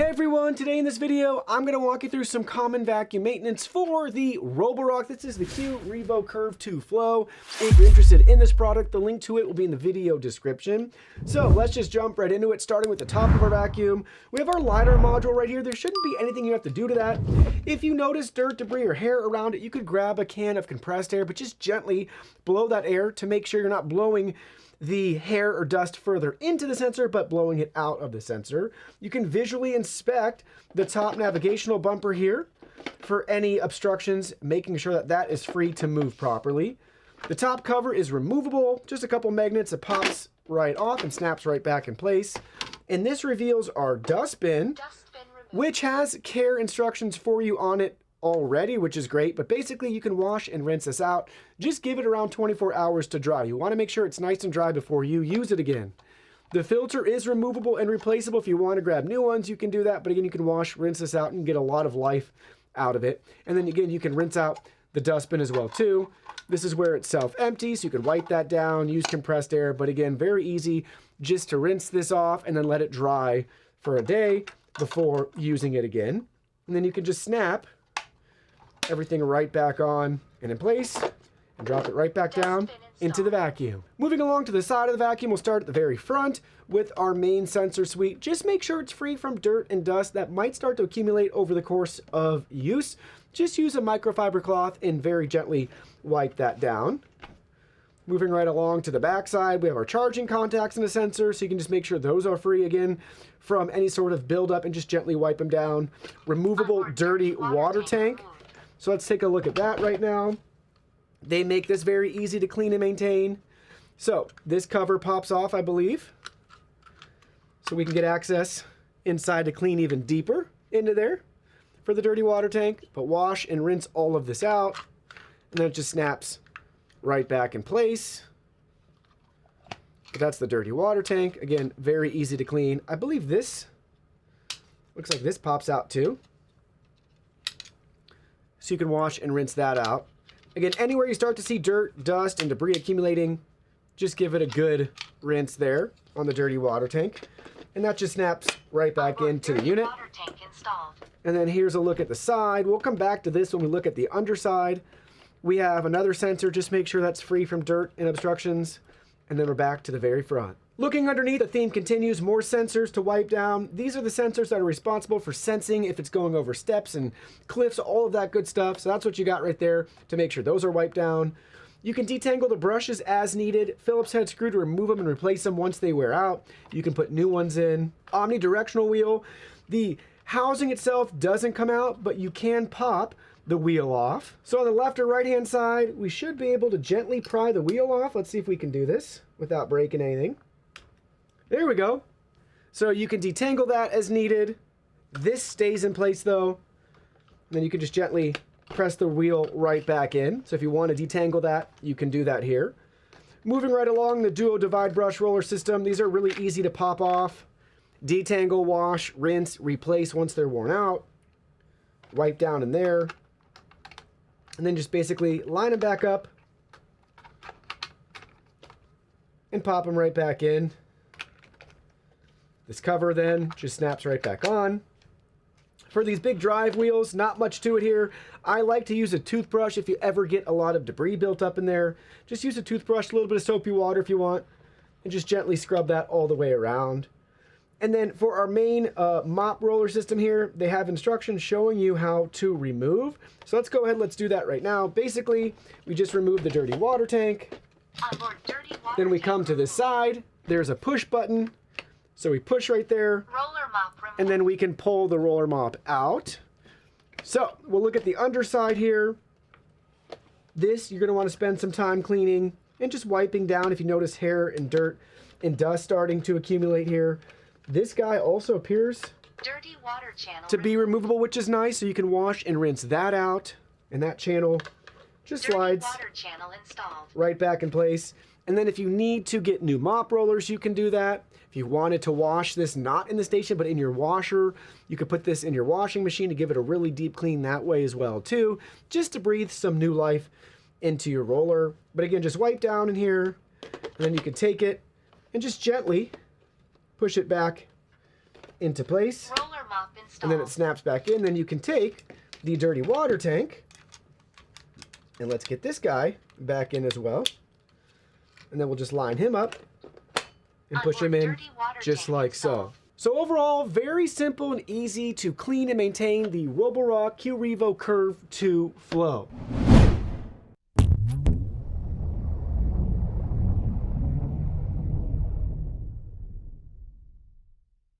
Hey everyone, today in this video, I'm going to walk you through some common vacuum maintenance for the Roborock. This is the Qrevo Curv 2 Flow. If you're interested in this product, the link to it will be in the video description. So let's just jump right into it, starting with the top of our vacuum. We have our LiDAR module right here. There shouldn't be anything you have to do to that. If you notice dirt, debris, or hair around it, you could grab a can of compressed air, but just gently blow that air to make sure you're not blowing the hair or dust further into the sensor, but blowing it out of the sensor. You can visually inspect the top navigational bumper here for any obstructions, making sure that that is free to move properly. The top cover is removable, just a couple magnets, it pops right off and snaps right back in place. And this reveals our dustbin, which has care instructions for you on it already, which is great, but basically you can wash and rinse this out. Just give it around 24 hours to dry. You want to make sure it's nice and dry before you use it again. The filter is removable and replaceable. If you want to grab new ones, you can do that, but again, you can wash, rinse this out and get a lot of life out of it. And then again, you can rinse out the dustbin as well too. This is where it's self-empty, so you can wipe that down, use compressed air, but again, very easy just to rinse this off and then let it dry for a day before using it again. And then you can just snap everything right back on and in place and drop it right back down into the vacuum. Moving along to the side of the vacuum, we'll start at the very front with our main sensor suite. Just make sure it's free from dirt and dust that might start to accumulate over the course of use. Just use a microfiber cloth and very gently wipe that down. Moving right along to the back side, we have our charging contacts in the sensor, so you can just make sure those are free again from any sort of buildup and just gently wipe them down. Removable dirty water tank. So let's take a look at that right now. They make this very easy to clean and maintain. So this cover pops off, I believe. So we can get access inside to clean even deeper into there for the dirty water tank. But wash and rinse all of this out. And then it just snaps right back in place. But that's the dirty water tank. Again, very easy to clean. I believe this looks like this pops out too. So you can wash and rinse that out. Again, anywhere you start to see dirt, dust, and debris accumulating, just give it a good rinse there on the dirty water tank. And that just snaps right back into the unit. And then here's a look at the side. We'll come back to this when we look at the underside. We have another sensor, just make sure that's free from dirt and obstructions. And then we're back to the very front. Looking underneath, the theme continues, more sensors to wipe down. These are the sensors that are responsible for sensing if it's going over steps and cliffs, all of that good stuff. So that's what you got right there to make sure those are wiped down. You can detangle the brushes as needed. Phillips head screw to remove them and replace them once they wear out. You can put new ones in. Omnidirectional wheel. The housing itself doesn't come out, but you can pop the wheel off. So on the left or right hand side, we should be able to gently pry the wheel off. Let's see if we can do this without breaking anything. There we go. So you can detangle that as needed. This stays in place though. And then you can just gently press the wheel right back in. So if you want to detangle that, you can do that here. Moving right along, the Duo Divide Brush Roller System. These are really easy to pop off. Detangle, wash, rinse, replace once they're worn out. Wipe down in there. And then just basically line them back up. And pop them right back in. This cover then just snaps right back on. For these big drive wheels, not much to it here. I like to use a toothbrush if you ever get a lot of debris built up in there. Just use a toothbrush, a little bit of soapy water if you want, and just gently scrub that all the way around. And then for our main mop roller system here, they have instructions showing you how to remove. So let's go ahead, let's do that right now. Basically, we just remove the dirty water tank. Then we come to this side. There's a push button. So we push right there, and then we can pull the roller mop out. So we'll look at the underside here. This, you're going to want to spend some time cleaning and just wiping down if you notice hair and dirt and dust starting to accumulate here. This guy also appears to be removable, which is nice, so you can wash and rinse that out. And that channel just slides right back in place. And then if you need to get new mop rollers, you can do that. If you wanted to wash this not in the station but in your washer, you could put this in your washing machine to give it a really deep clean that way as well too, just to breathe some new life into your roller. But again, just wipe down in here, and then you can take it and just gently push it back into place. mop installed. And then it snaps back in. Then you can take the dirty water tank, and let's get this guy back in as well. And then we'll just line him up and push him in just like so. So overall, very simple and easy to clean and maintain the Roborock Qrevo Curv 2 Flow.